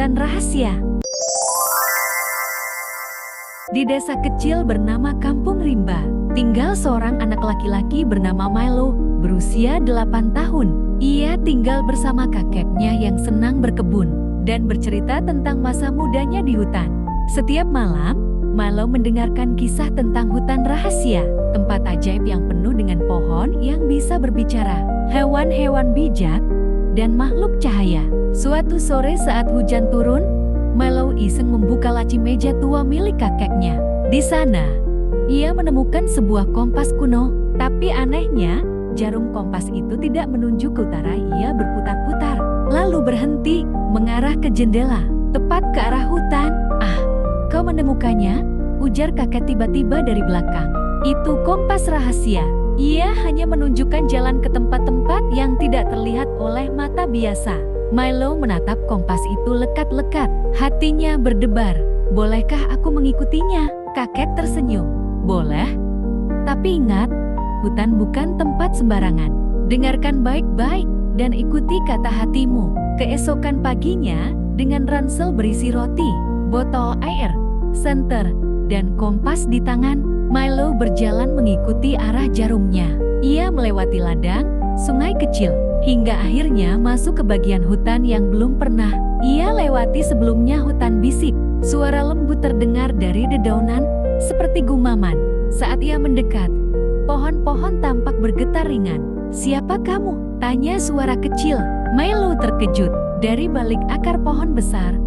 hutan rahasia. Di desa kecil bernama Kampung Rimba, tinggal seorang anak laki-laki bernama Milo, berusia 8 tahun. Ia tinggal bersama kakeknya yang senang berkebun dan bercerita tentang masa mudanya di hutan. Setiap malam, Milo mendengarkan kisah tentang hutan rahasia, tempat ajaib yang penuh dengan pohon yang bisa berbicara, hewan-hewan bijak, dan makhluk cahaya. Suatu sore saat hujan turun, Milo iseng membuka laci meja tua milik kakeknya. Di sana, ia menemukan sebuah kompas kuno, tapi anehnya, jarum kompas itu tidak menunjuk ke utara. Ia berputar-putar, lalu berhenti, mengarah ke jendela, tepat ke arah hutan. "Ah, kau menemukannya?" ujar kakek tiba-tiba dari belakang. "Itu kompas rahasia. Ia hanya menunjukkan jalan ke tempat-tempat yang tidak terlihat oleh mata biasa." Milo menatap kompas itu lekat-lekat, hatinya berdebar. "Bolehkah aku mengikutinya?" Kakek tersenyum. "Boleh. Tapi ingat, hutan bukan tempat sembarangan. Dengarkan baik-baik dan ikuti kata hatimu." Keesokan paginya, dengan ransel berisi roti, botol air, senter, dan kompas di tangan, Milo berjalan mengikuti arah jarumnya. Ia melewati ladang, sungai kecil, hingga akhirnya masuk ke bagian hutan yang belum pernah ia lewati sebelumnya. Hutan bisik, suara lembut terdengar dari dedaunan seperti gumaman. Saat ia mendekat, pohon-pohon tampak bergetar ringan. "Siapa kamu?" tanya suara kecil. Milo terkejut. Dari balik akar pohon besar,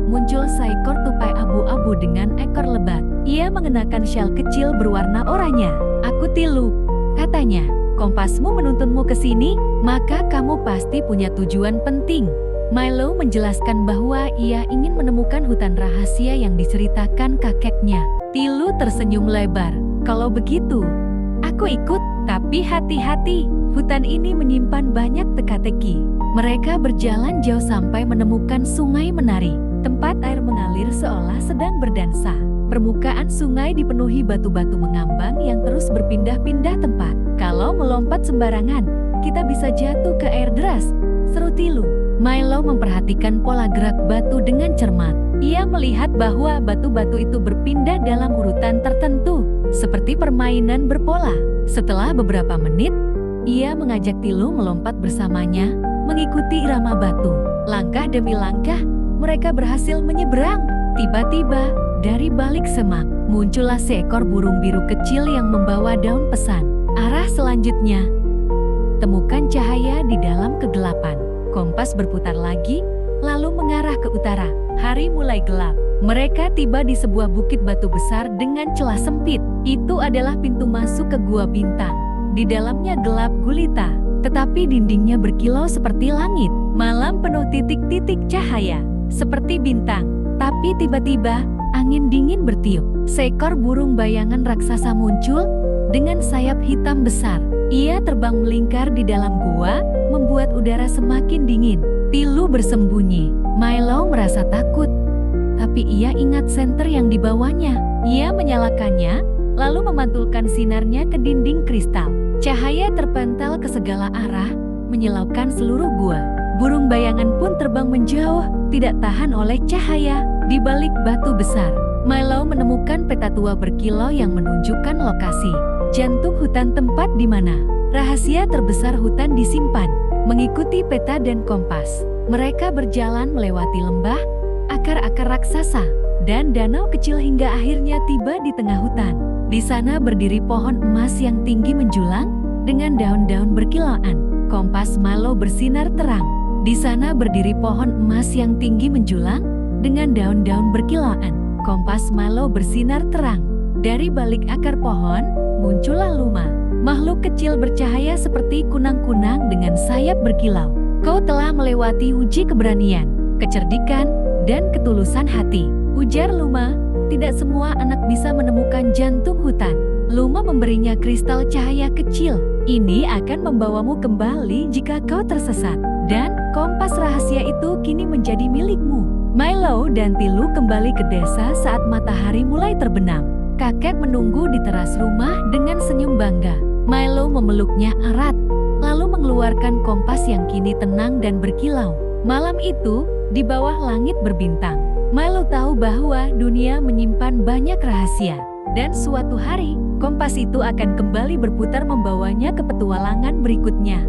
muncul seekor tupai abu-abu dengan ekor lebat. Ia mengenakan syal kecil berwarna oranye. "Aku Tilu," katanya. "Kompasmu menuntunmu ke sini, maka kamu pasti punya tujuan penting." Milo menjelaskan bahwa ia ingin menemukan hutan rahasia yang diceritakan kakeknya. Tilu tersenyum lebar. "Kalau begitu, aku ikut, tapi hati-hati. Hutan ini menyimpan banyak teka-teki." Mereka berjalan jauh sampai menemukan sungai menari. Tempat air mengalir seolah sedang berdansa. Permukaan sungai dipenuhi batu-batu mengambang yang terus berpindah-pindah tempat. "Kalau melompat sembarangan, kita bisa jatuh ke air deras," seru Tilu. Milo memperhatikan pola gerak batu dengan cermat. Ia melihat bahwa batu-batu itu berpindah dalam urutan tertentu, seperti permainan berpola. Setelah beberapa menit, ia mengajak Tilu melompat bersamanya, mengikuti irama batu. Langkah demi langkah, mereka berhasil menyeberang. Tiba-tiba, dari balik semak, muncullah seekor burung biru kecil yang membawa daun pesan. "Arah selanjutnya, temukan cahaya di dalam kegelapan." Kompas berputar lagi, lalu mengarah ke utara. Hari mulai gelap. Mereka tiba di sebuah bukit batu besar dengan celah sempit. Itu adalah pintu masuk ke Gua Bintang. Di dalamnya gelap gulita, tetapi dindingnya berkilau seperti langit. Malam penuh titik-titik cahaya, seperti bintang. Tapi tiba-tiba, angin dingin bertiup. Seekor burung bayangan raksasa muncul dengan sayap hitam besar. Ia terbang melingkar di dalam gua, membuat udara semakin dingin. Tilu bersembunyi. Milo merasa takut, tapi ia ingat senter yang dibawanya. Ia menyalakannya, lalu memantulkan sinarnya ke dinding kristal. Cahaya terpantal ke segala arah, menyilaukan seluruh gua. Burung bayangan pun terbang menjauh, tidak tahan oleh cahaya. Di balik batu besar, Milo menemukan peta tua berkilau yang menunjukkan lokasi jantung hutan, tempat di mana rahasia terbesar hutan disimpan. Mengikuti peta dan kompas, mereka berjalan melewati lembah, akar-akar raksasa, dan danau kecil hingga akhirnya tiba di tengah hutan. Di sana berdiri pohon emas yang tinggi menjulang dengan daun-daun berkilauan. Kompas Milo bersinar terang. Di sana berdiri pohon emas yang tinggi menjulang dengan daun-daun berkilauan. Kompas Milo bersinar terang. Dari balik akar pohon, muncullah Luma, makhluk kecil bercahaya seperti kunang-kunang dengan sayap berkilau. "Kau telah melewati uji keberanian, kecerdikan, dan ketulusan hati," ujar Luma. "Tidak semua anak bisa menemukan jantung hutan." Luma memberinya kristal cahaya kecil. "Ini akan membawamu kembali jika kau tersesat. Dan kompas rahasia itu kini menjadi milikmu." Milo dan Tilu kembali ke desa saat matahari mulai terbenam. Kakek menunggu di teras rumah dengan senyum bangga. Milo memeluknya erat, lalu mengeluarkan kompas yang kini tenang dan berkilau. Malam itu, di bawah langit berbintang. Milo tahu bahwa dunia menyimpan banyak rahasia. Dan suatu hari, kompas itu akan kembali berputar membawanya ke petualangan berikutnya.